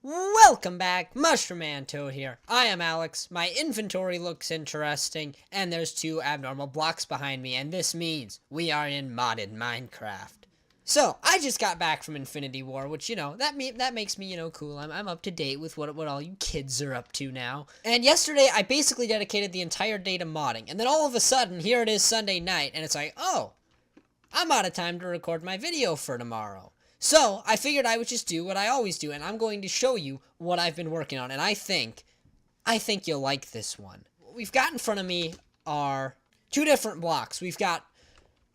Welcome back, Mushroom Man Toad here. I am Alex, my inventory looks interesting, and there's two abnormal blocks behind me, and this means we are in modded Minecraft. So, I just got back from Infinity War, which, that makes me, cool. I'm up to date with what all you kids are up to now. And yesterday, I basically dedicated the entire day to modding, and then all of a sudden, here it is Sunday night, and it's like, oh, I'm out of time to record my video for tomorrow. So, I figured I would just do what I always do, and I'm going to show you what I've been working on, and I think you'll like this one. What we've got in front of me are two different blocks. We've got,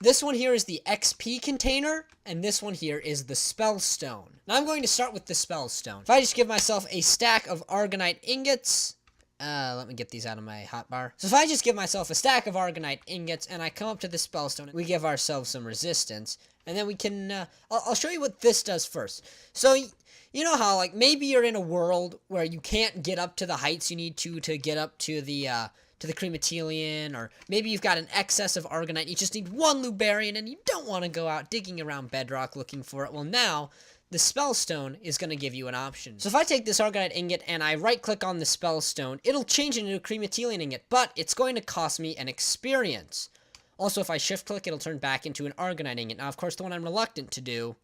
this one here is the XP container, and this one here is the spell stone. Now, I'm going to start with the spell stone. If I just give myself a stack of Argonite ingots, let me get these out of my hotbar. So if I just give myself a stack of Argonite ingots, and I come up to the spell stone, we give ourselves some resistance. And then we can, I'll show you what this does first. So, you know how, like, maybe you're in a world where you can't get up to the heights you need to get up to the Crematilian, or maybe you've got an excess of Argonite, you just need one Lubarian, and you don't want to go out digging around bedrock looking for it. Well, now, the spellstone is going to give you an option. So if I take this Argonite ingot and I right-click on the spellstone, it'll change it into a Crematilian ingot, but it's going to cost me an experience. Also, if I shift-click, it'll turn back into an Argonite ingot. Now, of course, the one I'm reluctant to do...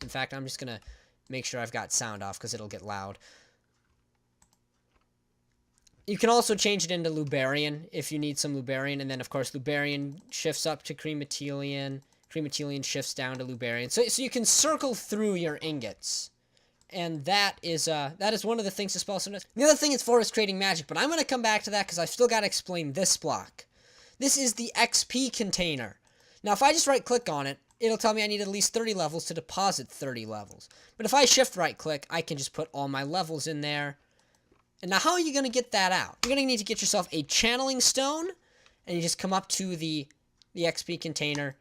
In fact, I'm just going to make sure I've got sound off, because it'll get loud. You can also change it into Lubarian, if you need some Lubarian. And then, of course, Lubarian shifts up to Crematilian. Crematilian shifts down to Lubarian. So you can circle through your ingots. And that is one of the things the spellstone does. The other thing it's for is creating magic, but I'm going to come back to that, because I've still got to explain this block. This is the XP container. Now, if I just right-click on it, it'll tell me I need at least 30 levels to deposit 30 levels. But if I shift right-click, I can just put all my levels in there. And now, how are you going to get that out? You're going to need to get yourself a channeling stone, and you just come up to the XP container.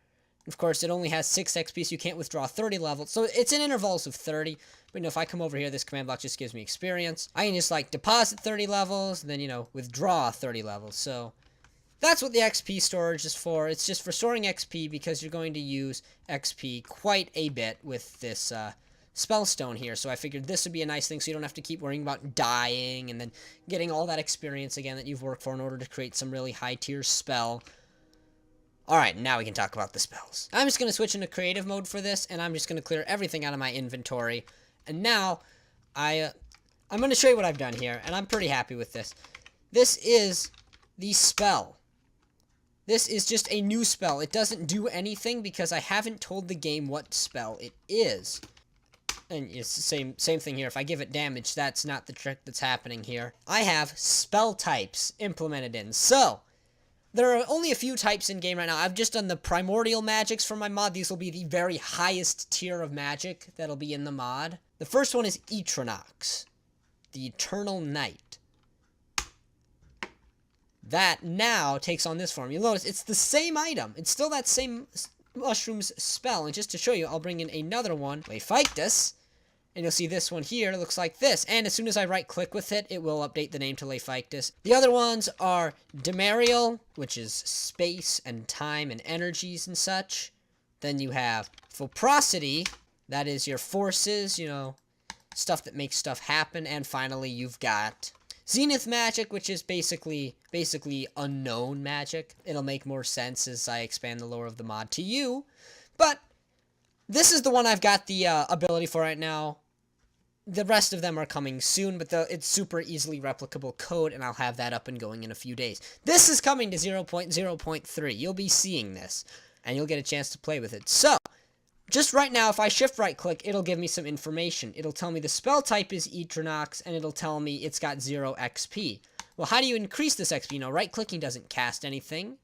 Of course, it only has 6 XP, so you can't withdraw 30 levels. So it's in intervals of 30. But, if I come over here, this command block just gives me experience. I can just, deposit 30 levels, and then, withdraw 30 levels. So that's what the XP storage is for. It's just for storing XP, because you're going to use XP quite a bit with this spellstone here. So I figured this would be a nice thing, so you don't have to keep worrying about dying and then getting all that experience again that you've worked for in order to create some really high-tier spell. Alright, now we can talk about the spells. I'm just going to switch into creative mode for this, and I'm just going to clear everything out of my inventory. And now, I'm going to show you what I've done here, and I'm pretty happy with this. This is the spell. This is just a new spell. It doesn't do anything because I haven't told the game what spell it is. And it's the same thing here. If I give it damage, that's not the trick that's happening here. I have spell types implemented in. So, there are only a few types in game right now. I've just done the primordial magics for my mod. These will be the very highest tier of magic that'll be in the mod. The first one is Etronox, the Eternal Night. That now takes on this form. You'll notice it's the same item. It's still that same mushroom's spell. And just to show you, I'll bring in another one, Lephyctus. And you'll see this one here looks like this. And as soon as I right-click with it, it will update the name to Lephyctus. The other ones are Demarial, which is space and time and energies and such. Then you have Foprosity. That is your forces, stuff that makes stuff happen. And finally, you've got Zenith magic, which is basically unknown magic. It'll make more sense as I expand the lore of the mod to you. But this is the one I've got the ability for right now. The rest of them are coming soon, but it's super easily replicable code, and I'll have that up and going in a few days. This is coming to 0.0.3. You'll be seeing this, and you'll get a chance to play with it. So, just right now, if I shift right-click, it'll give me some information. It'll tell me the spell type is Etronox, and it'll tell me it's got 0 XP. Well, how do you increase this XP? Right-clicking doesn't cast anything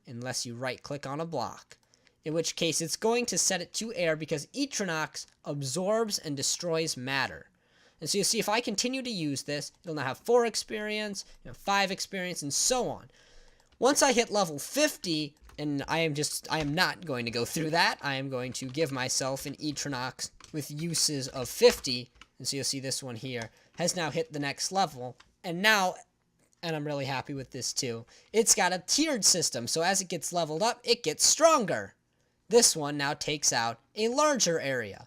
unless you right-click on a block. In which case, it's going to set it to air because Etronox absorbs and destroys matter. And so you'll see if I continue to use this, it'll now have 4 experience, 5 experience, and so on. Once I hit level 50, and I am not going to go through that, I am going to give myself an Etronox with uses of 50, and so you'll see this one here has now hit the next level, and now, and I'm really happy with this too, it's got a tiered system, so as it gets leveled up, it gets stronger. This one now takes out a larger area.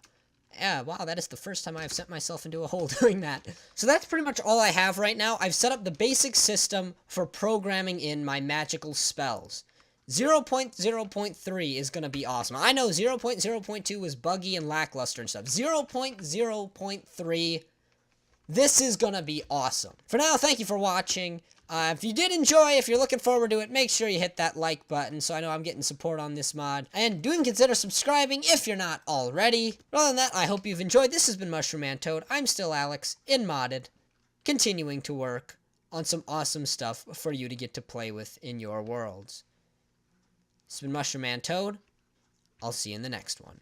Yeah, wow, that is the first time I've sent myself into a hole doing that. So that's pretty much all I have right now. I've set up the basic system for programming in my magical spells. 0.0.3 is going to be awesome. I know 0.0.2 was buggy and lackluster and stuff. 0.0.3, this is going to be awesome. For now, thank you for watching. If you did enjoy, if you're looking forward to it, make sure you hit that like button so I know I'm getting support on this mod. And do even consider subscribing if you're not already. But other than that, I hope you've enjoyed. This has been Mushroom Man Toad. I'm still Alex, in Modded, continuing to work on some awesome stuff for you to get to play with in your worlds. This has been Mushroom Man Toad. I'll see you in the next one.